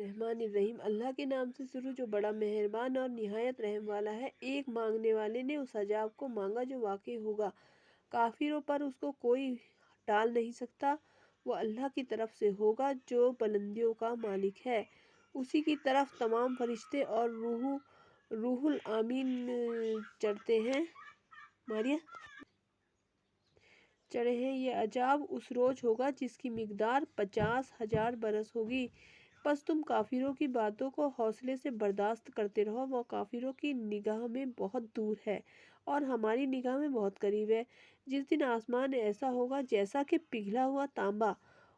الرحمن الرحیم۔ اللہ کے نام سے شروع جو بڑا مہربان اور نہایت رحم والا ہے۔ ایک مانگنے والے نے اس عذاب کو مانگا جو واقع ہوگا، کافروں پر اس کو کوئی ٹال نہیں سکتا۔ وہ اللہ کی طرف سے ہوگا جو بلندیوں کا مالک ہے، اسی کی طرف تمام فرشتے اور روح الامین چڑھتے ہیں چڑھے ہیں۔ یہ عذاب اس روز ہوگا جس کی مقدار 50,000 برس ہوگی۔ بس تم کافروں کی باتوں کو حوصلے سے برداشت کرتے رہو۔ وہ کافروں کی نگاہ میں بہت دور ہے اور ہماری نگاہ میں بہت قریب ہے۔ جس دن آسمان ایسا ہوگا جیسا کہ پگھلا ہوا تانبا،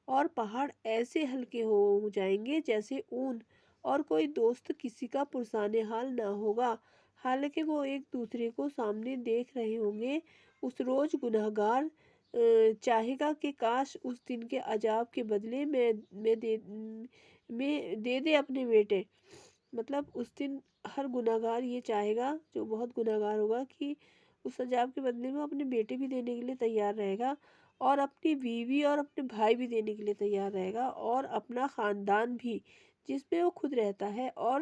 اور پہاڑ ایسے ہلکے ہو جائیں گے جیسے اون، اور کوئی دوست کسی کا پرسان حال نہ ہوگا، حالانکہ وہ ایک دوسرے کو سامنے دیکھ رہے ہوں گے۔ اس روز گنہگار چاہے گا کہ کاش اس دن کے عذاب کے بدلے میں دے دے اپنے بیٹے۔ مطلب اس دن ہر گنہگار یہ چاہے گا، جو بہت گنہگار ہوگا، کہ اس عذاب کے بدلے میں اپنے بیٹے بھی دینے کے لیے تیار رہے گا، اور اپنی بیوی اور اپنے بھائی بھی دینے کے لیے تیار رہے گا، اور اپنا خاندان بھی جس میں وہ خود رہتا ہے، اور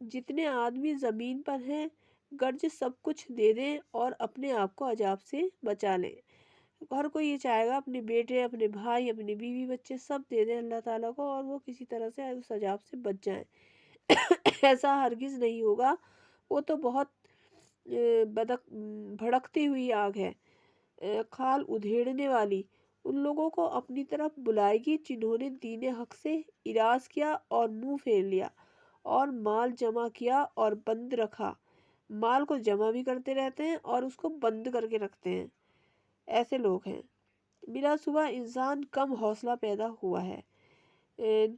جتنے آدمی زمین پر ہیں گرج سب کچھ دے دیں اور اپنے آپ کو عذاب سے بچا لیں۔ ہر کوئی یہ چاہے گا اپنے بیٹے، اپنے بھائی، اپنی بیوی، بچے سب دے دیں اللہ تعالیٰ کو، اور وہ کسی طرح سے اس عذاب سے بچ جائیں۔ ایسا ہرگز نہیں ہوگا، وہ تو بہت بھڑکتی ہوئی آگ ہے، کھال ادھیڑنے والی۔ ان لوگوں کو اپنی طرف بلائے گی جنہوں نے دین حق سے اراض کیا اور منہ پھیر لیا، اور مال جمع کیا اور بند رکھا۔ مال کو جمع بھی کرتے رہتے ہیں اور اس کو بند کر کے رکھتے ہیں۔ ایسے لوگ ہیں۔ بلا صبح انسان کم حوصلہ پیدا ہوا ہے۔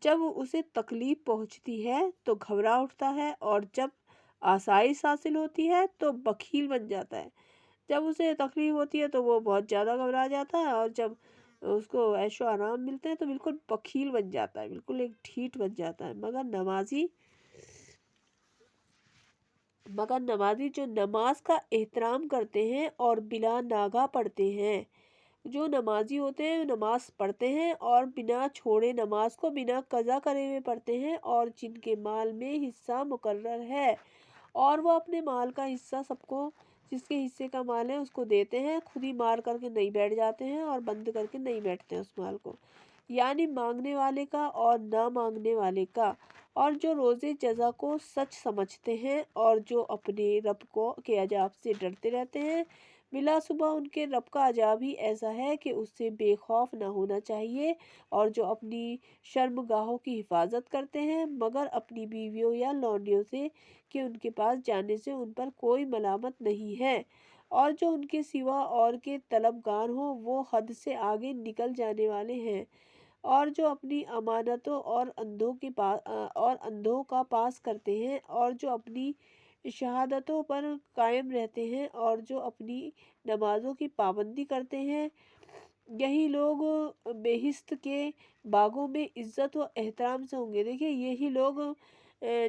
جب اسے تکلیف پہنچتی ہے تو گھبرا اٹھتا ہے، اور جب آسائش حاصل ہوتی ہے تو بخیل بن جاتا ہے۔ جب اسے تکلیف ہوتی ہے تو وہ بہت زیادہ گھبرا جاتا ہے، اور جب اس کو عیش و آرام ملتے ہیں تو بالکل بخیل بن جاتا ہے، بالکل ایک ڈھیٹ بن جاتا ہے۔ مگر نمازی جو نماز کا احترام کرتے ہیں اور بلا ناغہ پڑھتے ہیں، جو نمازی ہوتے ہیں نماز پڑھتے ہیں اور بنا چھوڑے نماز کو بنا قضا کرے ہوئے پڑھتے ہیں، اور جن کے مال میں حصہ مقرر ہے، اور وہ اپنے مال کا حصہ سب کو جس کے حصے کا مال ہے اس کو دیتے ہیں، خود ہی مار کر کے نہیں بیٹھ جاتے ہیں اور بند کر کے نہیں بیٹھتے ہیں اس مال کو، یعنی مانگنے والے کا اور نہ مانگنے والے کا، اور جو روز جزا کو سچ سمجھتے ہیں اور جو اپنے رب کے عذاب سے ڈرتے رہتے ہیں۔ بلا صبح ان کے رب کا عذاب ہی ایسا ہے کہ اس سے بے خوف نہ ہونا چاہیے، اور جو اپنی شرمگاہوں کی حفاظت کرتے ہیں مگر اپنی بیویوں یا لونڈیوں سے، کہ ان کے پاس جانے سے ان پر کوئی ملامت نہیں ہے، اور جو ان کے سوا اور کے طلبگار ہوں وہ حد سے آگے نکل جانے والے ہیں، اور جو اپنی امانتوں اور اندھوں کا پاس کرتے ہیں، اور جو اپنی شہادتوں پر قائم رہتے ہیں، اور جو اپنی نمازوں کی پابندی کرتے ہیں، یہی لوگ بہشت کے باغوں میں عزت و احترام سے ہوں گے۔ دیکھیے یہی لوگ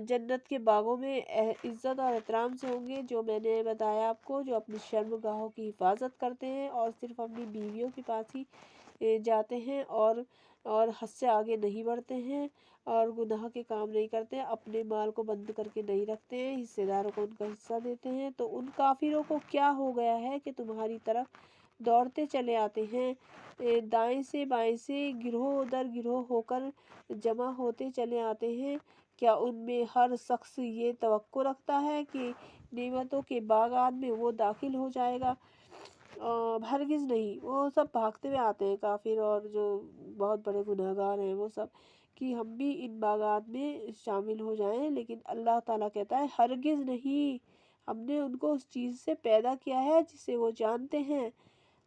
جنت کے باغوں میں عزت اور احترام سے ہوں گے، جو میں نے بتایا آپ کو، جو اپنی شرمگاہوں کی حفاظت کرتے ہیں اور صرف اپنی بیویوں کے پاس ہی جاتے ہیں، اور حد سے آگے نہیں بڑھتے ہیں، اور گناہ کے کام نہیں کرتے، اپنے مال کو بند کر کے نہیں رکھتے ہیں، حصے داروں کو ان کا حصہ دیتے ہیں۔ تو ان کافروں کو کیا ہو گیا ہے کہ تمہاری طرف دوڑتے چلے آتے ہیں، دائیں سے بائیں سے گروہ در گروہ ہو کر جمع ہوتے چلے آتے ہیں۔ کیا ان میں ہر شخص یہ توقع رکھتا ہے کہ نعمتوں کے باغات میں وہ داخل ہو جائے گا؟ ہرگز نہیں۔ وہ سب بھاگتے ہوئے آتے ہیں کافر اور جو بہت بڑے گنہگار ہیں، وہ سب کہ ہم بھی ان باغات میں شامل ہو جائیں، لیکن اللہ تعالیٰ کہتا ہے ہرگز نہیں۔ ہم نے ان کو اس چیز سے پیدا کیا ہے جسے وہ جانتے ہیں۔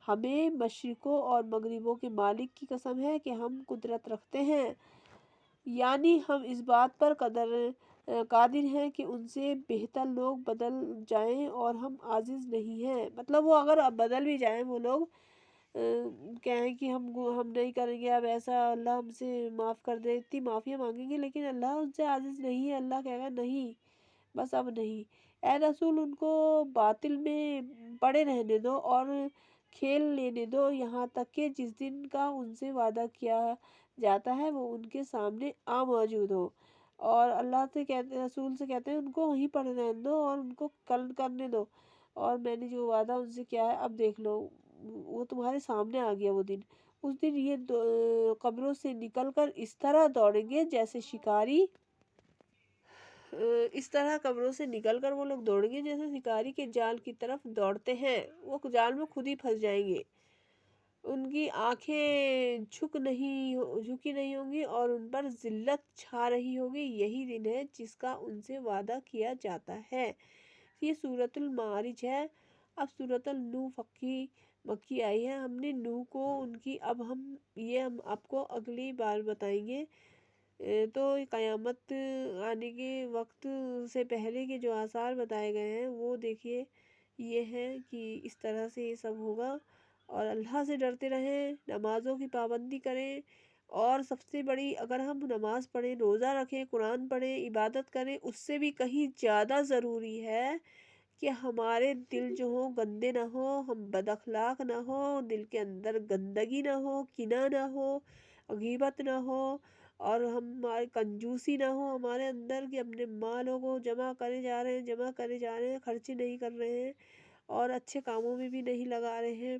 ہمیں مشرقوں اور مغربوں کے مالک کی قسم ہے کہ ہم قدرت رکھتے ہیں، یعنی ہم اس بات پر قادر ہیں کہ ان سے بہتر لوگ بدل جائیں، اور ہم عاجز نہیں ہیں۔ مطلب وہ اگر بدل بھی جائیں، وہ لوگ کہیں کہ ہم نہیں کریں گے اب ایسا، اللہ ہم سے معاف کر دے، اتنی معافیاں مانگیں گے، لیکن اللہ ان سے عاجز نہیں ہے۔ اللہ کہے گا نہیں، بس اب نہیں۔ اے رسول ان کو باطل میں پڑے رہنے دو اور کھیل لینے دو، یہاں تک کہ جس دن کا ان سے وعدہ کیا جاتا ہے وہ ان کے سامنے موجود ہو، اور اللہ سے کہتے ہیں، رسول سے کہتے ہیں ان کو وہیں پڑھ رہنے دو اور ان کو کل کرنے دو، اور میں نے جو وعدہ ان سے کیا ہے اب دیکھ لو، وہ تمہارے سامنے آ گیا وہ دن۔ اس دن یہ قبروں سے نکل کر اس طرح دوڑیں گے جیسے شکاری، اس طرح قبروں سے نکل کر وہ لوگ دوڑیں گے جیسے شکاری کے جال کی طرف دوڑتے ہیں، وہ جال میں خود ہی پھنس جائیں گے۔ ان کی آنکھیں جھکی نہیں ہوں گی اور ان پر ذلت چھا رہی ہوگی۔ یہی دن ہے جس کا ان سے وعدہ کیا جاتا ہے۔ یہ سورۃ المعارج ہے۔ اب سورۃ النوح مکی آئی ہے۔ ہم نے نوح کو ان کی ہم آپ کو اگلی بار بتائیں گے۔ تو قیامت آنے کے وقت سے پہلے کے جو آثار بتائے گئے ہیں وہ دیکھیے، یہ ہے کہ اس طرح سے یہ سب ہوگا۔ اور اللہ سے ڈرتے رہیں، نمازوں کی پابندی کریں، اور سب سے بڑی، اگر ہم نماز پڑھیں، روزہ رکھیں، قرآن پڑھیں، عبادت کریں، اس سے بھی کہیں زیادہ ضروری ہے کہ ہمارے دل جو ہوں گندے نہ ہوں، ہم بد اخلاق نہ ہوں، دل کے اندر گندگی نہ ہو، کینہ نہ ہو، غیبت نہ ہو، اور ہماری کنجوسی نہ ہو ہمارے اندر کہ اپنے مالوں کو جمع کرے جا رہے ہیں، خرچ نہیں کر رہے ہیں اور اچھے کاموں میں بھی نہیں لگا رہے ہیں۔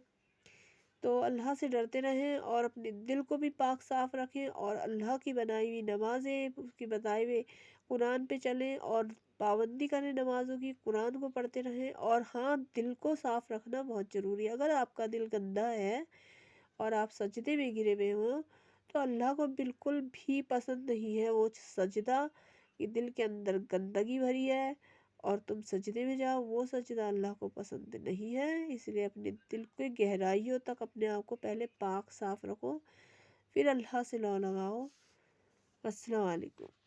تو اللہ سے ڈرتے رہیں اور اپنے دل کو بھی پاک صاف رکھیں، اور اللہ کی بنائی ہوئی نمازیں، اس کی بتائے ہوئے قرآن پہ چلیں اور پابندی کریں نمازوں کی، قرآن کو پڑھتے رہیں۔ اور ہاں، دل کو صاف رکھنا بہت ضروری ہے۔ اگر آپ کا دل گندا ہے اور آپ سجدے میں گرے ہوئے ہوں تو اللہ کو بالکل بھی پسند نہیں ہے وہ سجدہ، کہ دل کے اندر گندگی بھری ہے اور تم سجدے میں جاؤ، وہ سجدہ اللہ کو پسند نہیں ہے۔ اس لیے اپنے دل کے گہرائیوں تک اپنے آپ کو پہلے پاک صاف رکھو، پھر اللہ سے لو لگاؤ۔ السلام علیکم۔